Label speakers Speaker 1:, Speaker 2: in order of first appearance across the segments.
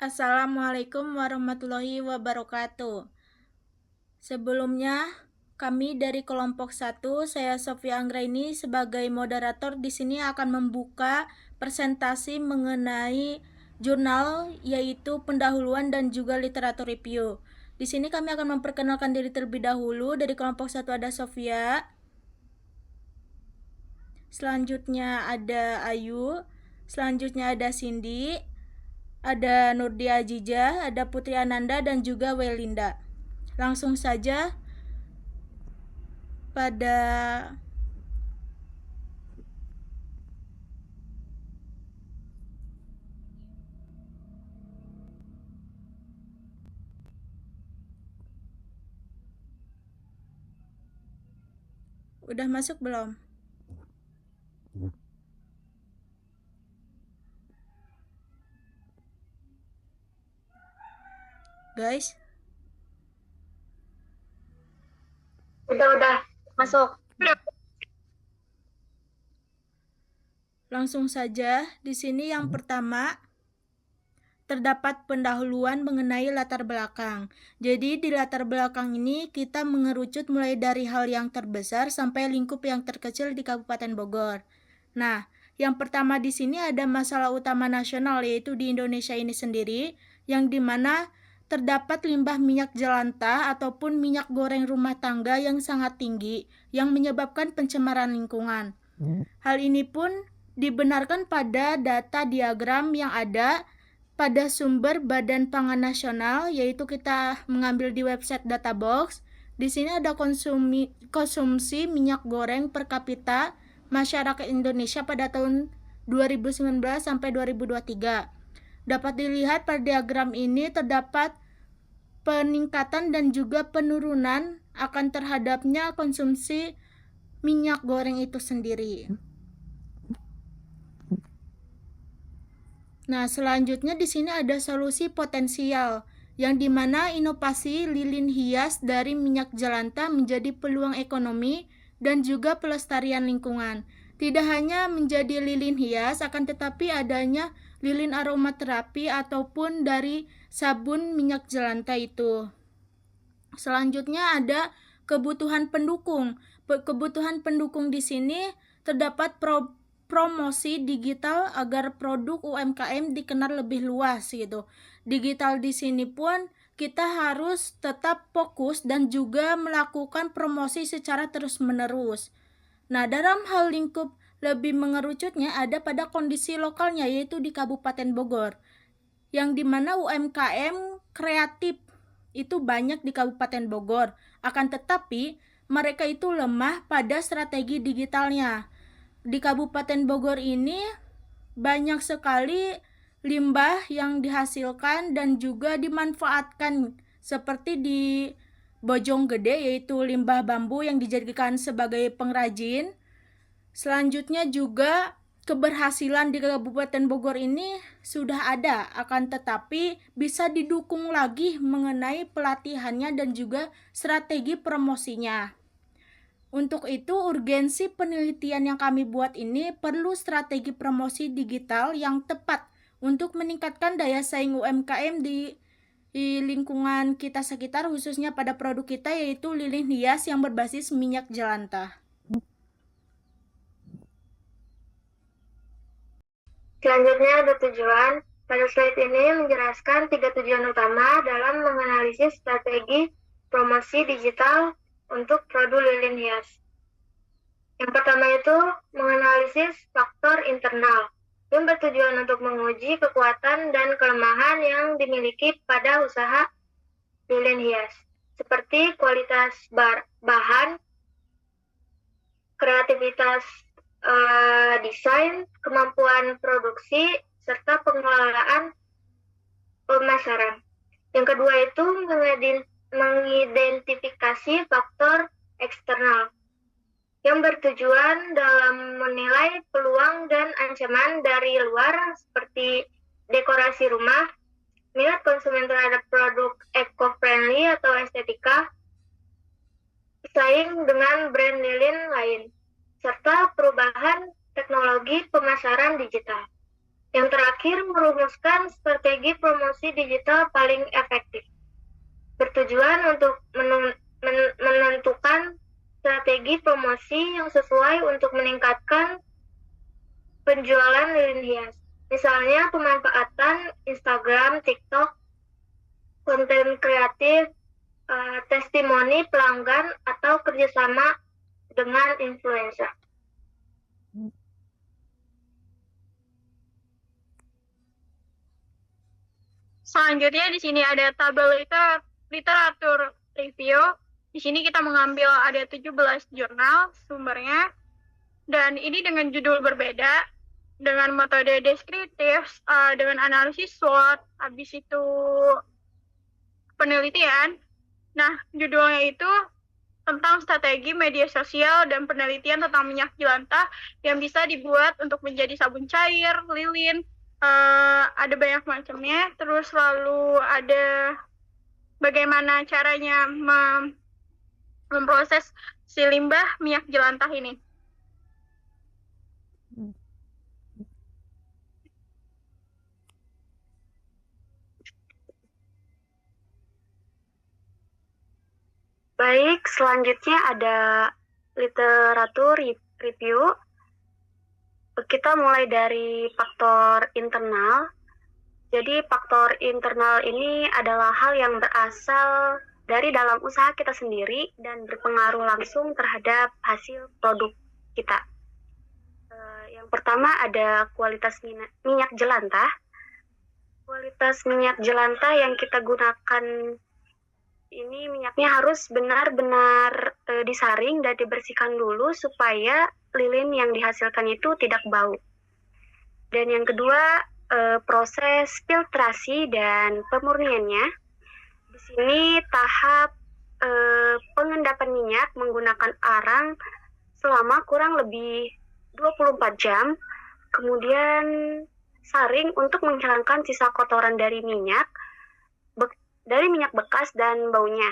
Speaker 1: Assalamualaikum warahmatullahi wabarakatuh. Sebelumnya, kami dari kelompok 1, saya Sofia Anggraini sebagai moderator di sini akan membuka presentasi mengenai jurnal yaitu pendahuluan dan juga literatur review. Di sini kami akan memperkenalkan diri terlebih dahulu. Dari kelompok 1 ada Sofia. Selanjutnya ada Ayu. Selanjutnya ada Cindy. Ada Nurdia Ajijah, ada Putri Ananda, dan juga Welinda. Langsung saja pada udah masuk belum? Guys,
Speaker 2: Udah masuk.
Speaker 1: langsung saja. Di sini yang pertama terdapat pendahuluan mengenai latar belakang. Jadi di latar belakang ini kita mengerucut mulai dari hal yang terbesar sampai lingkup yang terkecil di Kabupaten Bogor. Nah, yang pertama di sini ada masalah utama nasional yaitu di Indonesia ini sendiri, yang dimana terdapat limbah minyak jelantah ataupun minyak goreng rumah tangga yang sangat tinggi yang menyebabkan pencemaran lingkungan. Hal ini pun dibenarkan pada data diagram yang ada pada sumber Badan Pangan Nasional, yaitu kita mengambil di website Databox. Di sini ada konsumsi minyak goreng per kapita masyarakat Indonesia pada tahun 2019 sampai 2023. Dapat dilihat pada diagram ini terdapat peningkatan dan juga penurunan akan terhadapnya konsumsi minyak goreng itu sendiri. Nah, selanjutnya di sini ada solusi potensial, yang dimana inovasi lilin hias dari minyak jelantah menjadi peluang ekonomi dan juga pelestarian lingkungan. Tidak hanya menjadi lilin hias, akan tetapi adanya lilin aromaterapi ataupun dari sabun minyak jelantah itu. Selanjutnya ada kebutuhan pendukung. Kebutuhan pendukung di sini terdapat promosi digital agar produk UMKM dikenal lebih luas gitu. Digital di sini pun kita harus tetap fokus dan juga melakukan promosi secara terus-menerus. Nah, dalam hal lingkup lebih mengerucutnya ada pada kondisi lokalnya yaitu di Kabupaten Bogor, yang dimana UMKM kreatif itu banyak di Kabupaten Bogor, akan tetapi mereka itu lemah pada strategi digitalnya. Di Kabupaten Bogor ini banyak sekali limbah yang dihasilkan dan juga dimanfaatkan, seperti di Bojonggede yaitu limbah bambu yang dijadikan sebagai pengrajin. Selanjutnya juga keberhasilan di Kabupaten Bogor ini sudah ada, akan tetapi bisa didukung lagi mengenai pelatihannya dan juga strategi promosinya. Untuk itu, urgensi penelitian yang kami buat ini perlu strategi promosi digital yang tepat untuk meningkatkan daya saing UMKM di lingkungan kita sekitar, khususnya pada produk kita yaitu lilin hias yang berbasis minyak jelantah.
Speaker 2: Selanjutnya ada tujuan. Pada slide ini menjelaskan 3 tujuan utama dalam menganalisis strategi promosi digital untuk produk lilin hias. Yang pertama itu menganalisis faktor internal yang bertujuan untuk menguji kekuatan dan kelemahan yang dimiliki pada usaha lilin hias, seperti kualitas bahan, kreativitas desain, kemampuan produksi, serta pengelolaan pemasaran. Yang kedua itu mengidentifikasi faktor eksternal yang bertujuan dalam menilai peluang dan ancaman dari luar seperti dekorasi rumah, minat konsumen terhadap produk eco-friendly atau estetika, saing dengan brand lilin lain, serta perubahan teknologi pemasaran digital. Yang terakhir, merumuskan strategi promosi digital paling efektif. Bertujuan untuk menentukan strategi promosi yang sesuai untuk meningkatkan penjualan lilin hias. Misalnya pemanfaatan Instagram, TikTok, konten kreatif, testimoni pelanggan, atau kerjasama dengan influencer.
Speaker 3: Selanjutnya di sini ada tabel literatur review. Di sini kita mengambil ada 17 jurnal sumbernya. Dan ini dengan judul berbeda, dengan metode deskriptif, dengan analisis SWOT, habis itu penelitian. Nah, judulnya itu tentang strategi media sosial dan penelitian tentang minyak jelantah yang bisa dibuat untuk menjadi sabun cair, lilin, ada banyak macamnya. Terus lalu ada bagaimana caranya memproses si limbah minyak jelantah ini.
Speaker 2: Baik, selanjutnya ada literatur review. Kita mulai dari faktor internal. Jadi faktor internal ini adalah hal yang berasal dari dalam usaha kita sendiri dan berpengaruh langsung terhadap hasil produk kita. Yang pertama ada kualitas minyak jelantah. Kualitas minyak jelantah yang kita gunakan ini minyaknya harus benar-benar disaring dan dibersihkan dulu supaya lilin yang dihasilkan itu tidak bau. Dan yang kedua, proses filtrasi dan pemurniannya. Di sini tahap pengendapan minyak menggunakan arang selama kurang lebih 24 jam. Kemudian saring untuk menghilangkan sisa kotoran dari minyak bekas dan baunya.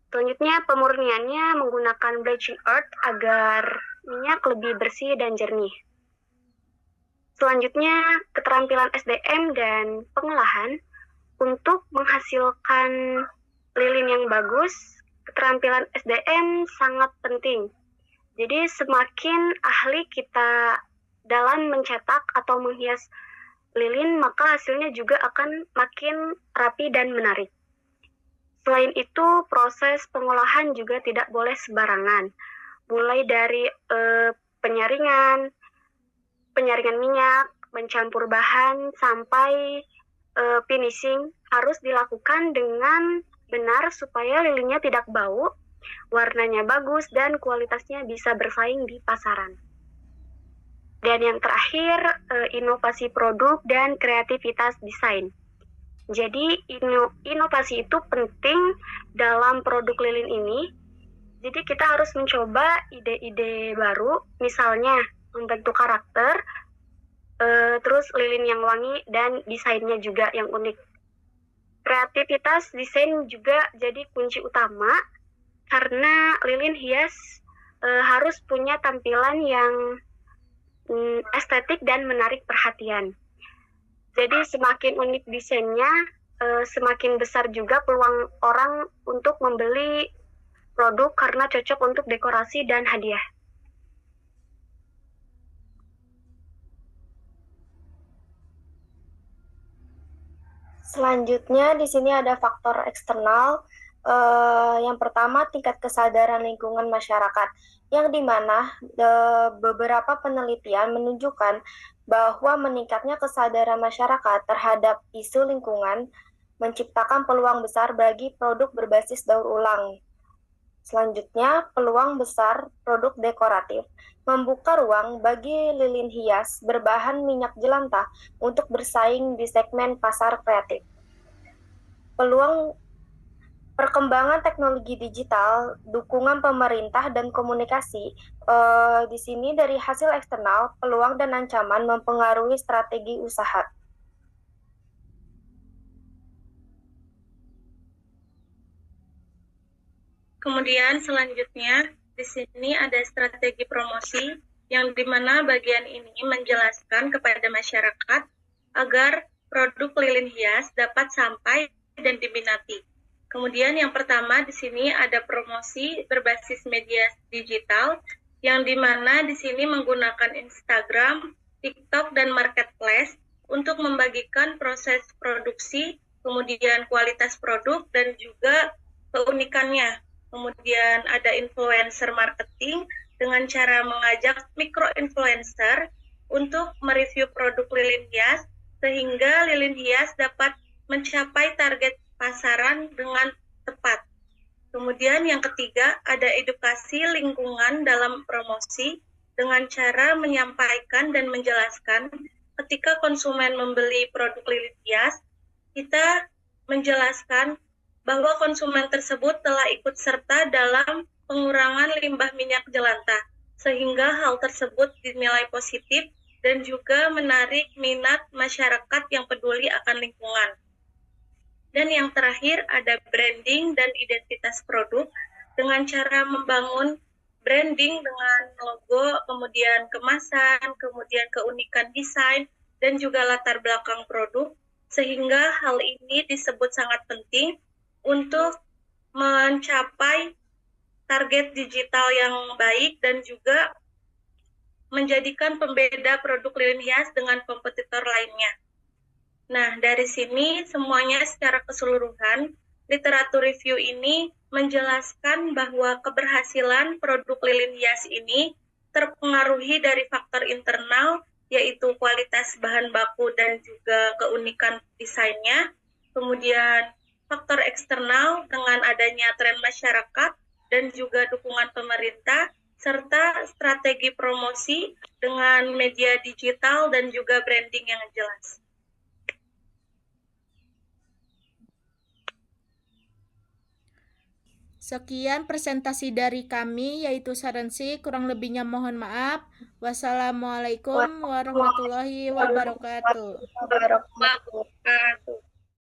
Speaker 2: Selanjutnya pemurniannya menggunakan bleaching earth agar minyak lebih bersih dan jernih. Selanjutnya keterampilan SDM dan pengolahan. Untuk menghasilkan lilin yang bagus, keterampilan SDM sangat penting. Jadi semakin ahli kita dalam mencetak atau menghias lilin, maka hasilnya juga akan makin rapi dan menarik. Selain itu, proses pengolahan juga tidak boleh sembarangan. Mulai dari penyaringan minyak, mencampur bahan, sampai finishing harus dilakukan dengan benar supaya lilinnya tidak bau, warnanya bagus, dan kualitasnya bisa bersaing di pasaran. Dan yang terakhir, inovasi produk dan kreativitas desain. Jadi, inovasi itu penting dalam produk lilin ini. Jadi, kita harus mencoba ide-ide baru, misalnya membentuk karakter, terus lilin yang wangi, dan desainnya juga yang unik. Kreativitas desain juga jadi kunci utama, karena lilin hias harus punya tampilan yang estetik dan menarik perhatian. Jadi semakin unik desainnya, semakin besar juga peluang orang untuk membeli produk karena cocok untuk dekorasi dan hadiah.
Speaker 1: Selanjutnya di sini ada faktor eksternal. Yang pertama, tingkat kesadaran lingkungan masyarakat, yang dimana beberapa penelitian menunjukkan bahwa meningkatnya kesadaran masyarakat terhadap isu lingkungan menciptakan peluang besar bagi produk berbasis daur ulang. Selanjutnya, peluang besar produk dekoratif membuka ruang bagi lilin hias berbahan minyak jelantah untuk bersaing di segmen pasar kreatif. Peluang perkembangan teknologi digital, dukungan pemerintah, dan komunikasi. Di sini dari hasil eksternal, peluang dan ancaman mempengaruhi strategi usaha.
Speaker 3: Kemudian selanjutnya di sini ada strategi promosi yang dimana bagian ini menjelaskan kepada masyarakat
Speaker 4: agar produk lilin hias dapat sampai dan diminati. Kemudian yang pertama di sini ada promosi berbasis media digital, yang dimana di sini menggunakan Instagram, TikTok, dan Marketplace untuk membagikan proses produksi, kemudian kualitas produk, dan juga keunikannya. Kemudian ada influencer marketing dengan cara mengajak micro-influencer untuk mereview produk lilin hias, sehingga lilin hias dapat mencapai target pasaran dengan tepat. Kemudian yang ketiga, ada edukasi lingkungan dalam promosi dengan cara menyampaikan dan menjelaskan ketika konsumen membeli produk lilin hias, kita menjelaskan bahwa konsumen tersebut telah ikut serta dalam pengurangan limbah minyak jelantah, sehingga hal tersebut dinilai positif dan juga menarik minat masyarakat yang peduli akan lingkungan. Dan yang terakhir ada branding dan identitas produk dengan cara membangun branding dengan logo, kemudian kemasan, kemudian keunikan desain, dan juga latar belakang produk, sehingga hal ini disebut sangat penting untuk mencapai target digital yang baik dan juga menjadikan pembeda produk lilin hias dengan kompetitor lainnya. Nah, dari sini semuanya secara keseluruhan, literatur review ini menjelaskan bahwa keberhasilan produk lilin hias ini terpengaruhi dari faktor internal, yaitu kualitas bahan baku dan juga keunikan desainnya. Kemudian faktor eksternal dengan adanya tren masyarakat dan juga dukungan pemerintah, serta strategi promosi dengan media digital dan juga branding yang jelas.
Speaker 1: Sekian presentasi dari kami, yaitu Sarensi. Kurang lebihnya mohon maaf. Wassalamualaikum warahmatullahi wabarakatuh.